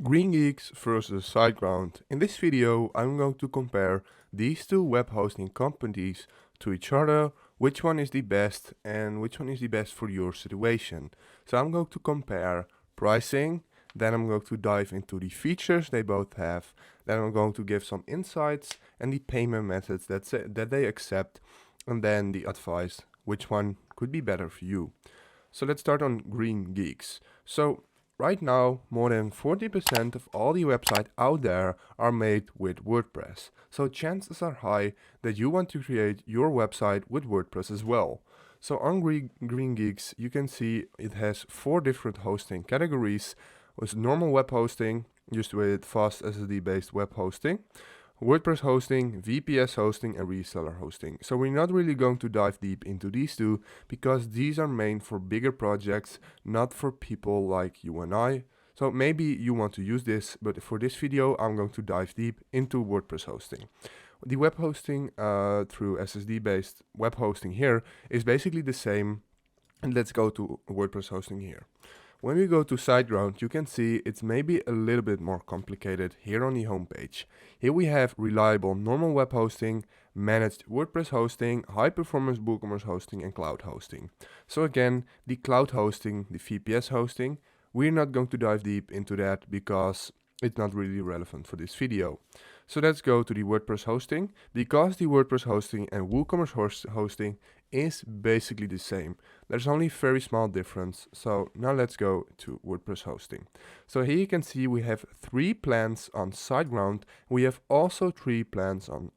Greengeeks versus Siteground. In this video, I'm going to compare these two web hosting companies to each other, which one is the best and which one is the best for your situation. So I'm going to compare pricing, then I'm going to dive into the features they both have, then I'm going to give some insights and the payment methods that they accept, and then the advice, which one could be better for you. So let's start on Greengeeks. So right now, more than 40% of all the websites out there are made with WordPress. So chances are high that you want to create your website with WordPress as well. So on Greengeeks, you can see it has 4 different hosting categories, with normal web hosting, just with fast SSD-based web hosting, WordPress hosting, VPS hosting, and reseller hosting. So we're not really going to dive deep into these two because these are meant for bigger projects, not for people like you and I. So maybe you want to use this, but for this video, I'm going to dive deep into WordPress hosting. The web hosting through SSD-based web hosting here is basically the same. And let's go to WordPress hosting here. When we go to Siteground, you can see it's maybe a little bit more complicated here on the homepage. Here we have reliable normal web hosting, managed WordPress hosting, high performance WooCommerce hosting, and cloud hosting. So again, the cloud hosting, the VPS hosting, we're not going to dive deep into that because it's not really relevant for this video. So let's go to the WordPress hosting, because the WordPress hosting and WooCommerce hosting is basically the same. There's only a very small difference. So now let's go to WordPress hosting. So here you can see we have 3 plans on Siteground. We have also 3 plans on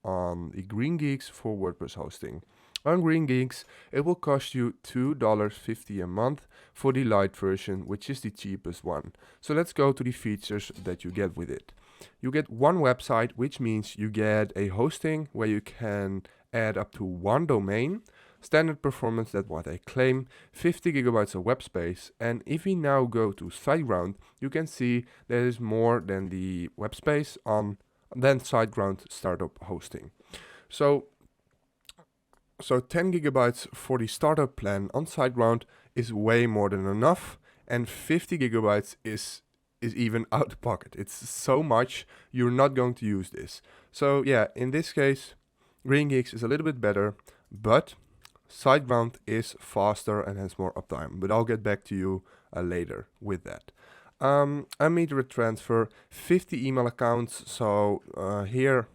the Greengeeks for WordPress hosting. On Greengeeks, it will cost you $2.50 a month for the light version, which is the cheapest one. So let's go to the features that you get with it. You get one website, which means you get a hosting where you can add up to 1 domain, standard performance, that's what they claim, 50 gigabytes of web space. And if we now go to Siteground, you can see there is more than the web space than Siteground startup hosting. So 10 gigabytes for the startup plan on Siteground is way more than enough, and 50 gigabytes is even out of pocket. It's so much, you're not going to use this. So yeah, in this case, Greengeeks is a little bit better, but Siteground is faster and has more uptime. But I'll get back to you later with that. Immediate transfer, 50 email accounts. So here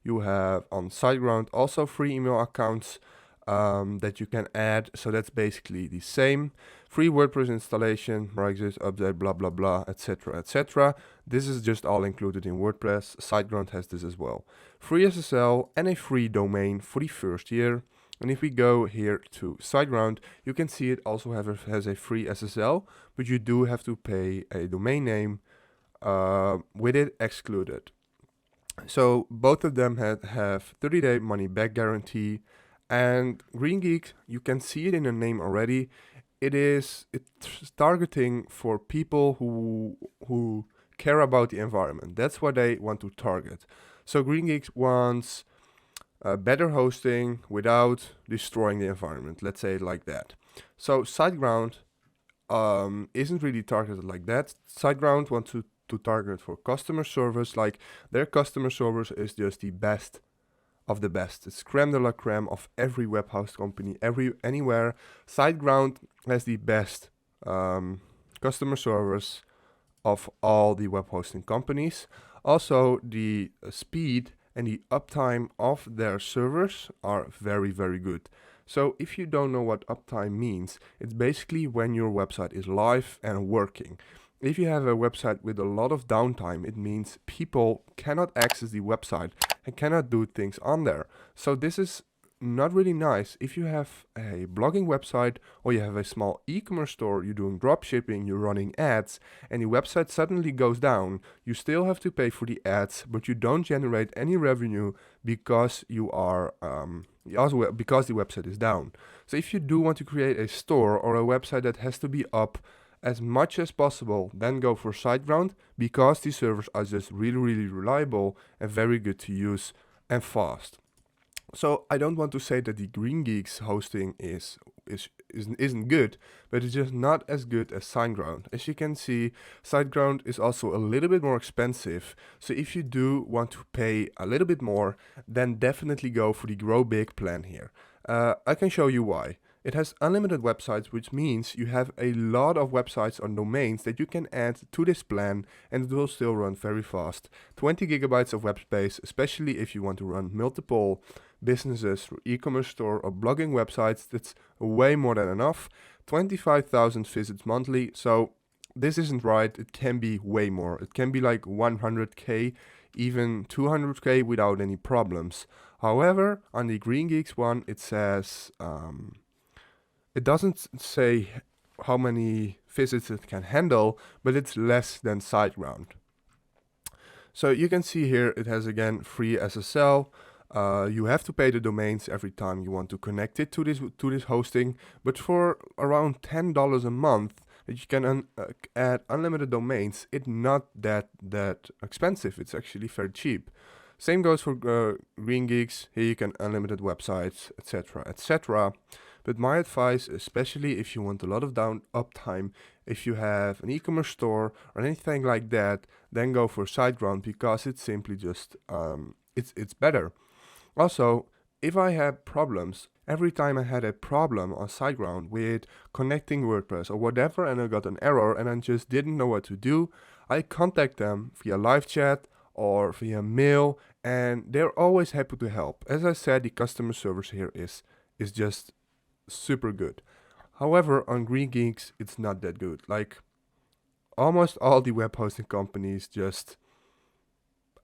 you have on Siteground also free email accounts that you can add. So that's basically the same. Free WordPress installation, Brexit, update, blah, blah, blah, etc., etc. This is just all included in WordPress. Siteground has this as well. Free SSL and a free domain for the first year. And if we go here to Siteground, you can see it also has a free SSL, but you do have to pay a domain name with it excluded. So both of them have 30-day money-back guarantee. And Greengeek, you can see it in the name already. It's targeting for people who care about the environment. That's what they want to target. So Greengeeks wants better hosting without destroying the environment. Let's say it like that. So Siteground isn't really targeted like that. Siteground wants to target for customer service. Like their customer service is just the best of the best. It's creme de la creme of every web host company anywhere. Siteground has the best customer service of all the web hosting companies. Also, the speed and the uptime of their servers are very, very good. So if you don't know what uptime means, it's basically when your website is live and working. If you have a website with a lot of downtime, it means people cannot access the website and cannot do things on there. So this is not really nice. If you have a blogging website or you have a small e-commerce store, you're doing drop shipping, you're running ads, and the website suddenly goes down, you still have to pay for the ads, but you don't generate any revenue because you are because the website is down. So if you do want to create a store or a website that has to be up as much as possible, then go for Siteground, because these servers are just really, really reliable and very good to use and fast. So I don't want to say that the Greengeeks hosting isn't good, but it's just not as good as Siteground. As you can see, Siteground is also a little bit more expensive. So if you do want to pay a little bit more, then definitely go for the Grow Big plan here. I can show you why. It has unlimited websites, which means you have a lot of websites on domains that you can add to this plan, and it will still run very fast. 20 gigabytes of web space, especially if you want to run multiple businesses through e-commerce store or blogging websites, that's way more than enough. 25,000 visits monthly, so this isn't right. It can be way more. It can be like 100k, even 200k without any problems. However, on the Greengeeks one, it says it doesn't say how many visits it can handle, but it's less than SiteGround. So you can see here it has again free SSL. You have to pay the domains every time you want to connect it to this hosting, but for around $10 a month that you can add unlimited domains, it's not that expensive. It's actually very cheap. Same goes for Greengeeks. Here you can unlimited websites, etc., etc. But my advice, especially if you want a lot of uptime, if you have an e-commerce store or anything like that, then go for SiteGround, because it's simply just it's better. Also, if I had problems, every time I had a problem on SiteGround with connecting WordPress or whatever, and I got an error and I just didn't know what to do, I contact them via live chat or via mail, and they're always happy to help. As I said, the customer service here is just super good. However, on Greengeeks, it's not that good. Like almost all the web hosting companies, just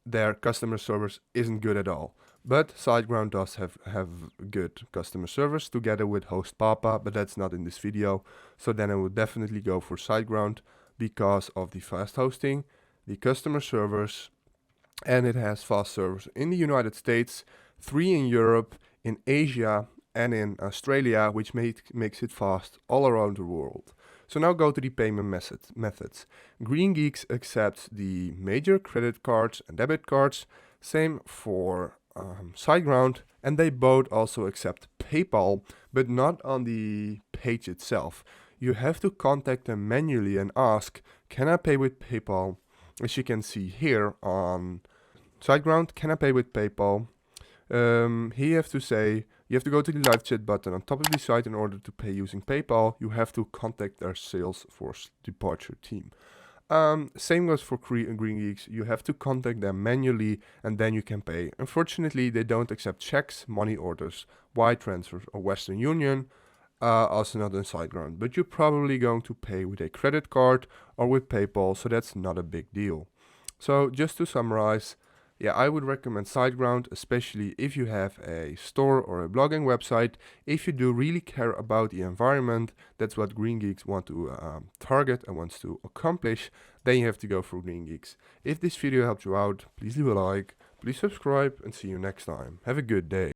their customer service isn't good at all. But SiteGround does have good customer service together with Host Papa, but that's not in this video. So then I would definitely go for SiteGround because of the fast hosting, the customer service, and it has fast servers in the United States, 3 in Europe, in Asia, and in Australia, which makes it fast all around the world. So now go to the payment methods. Greengeeks accepts the major credit cards and debit cards. Same for SiteGround, and they both also accept PayPal, but not on the page itself. You have to contact them manually and ask, can I pay with PayPal? As you can see here on SiteGround, can I pay with PayPal? Here you have to say, you have to go to the live chat button on top of the site in order to pay using PayPal. You have to contact their Salesforce departure team. Same goes for Greengeeks. You have to contact them manually and then you can pay. Unfortunately, they don't accept checks, money orders, wire transfers, or Western Union. Also not on SiteGround. But you're probably going to pay with a credit card or with PayPal, so that's not a big deal. So just to summarize, yeah, I would recommend SiteGround, especially if you have a store or a blogging website. If you do really care about the environment, that's what Greengeeks want to target and wants to accomplish, then you have to go for Greengeeks. If this video helped you out, please leave a like, please subscribe, and see you next time. Have a good day.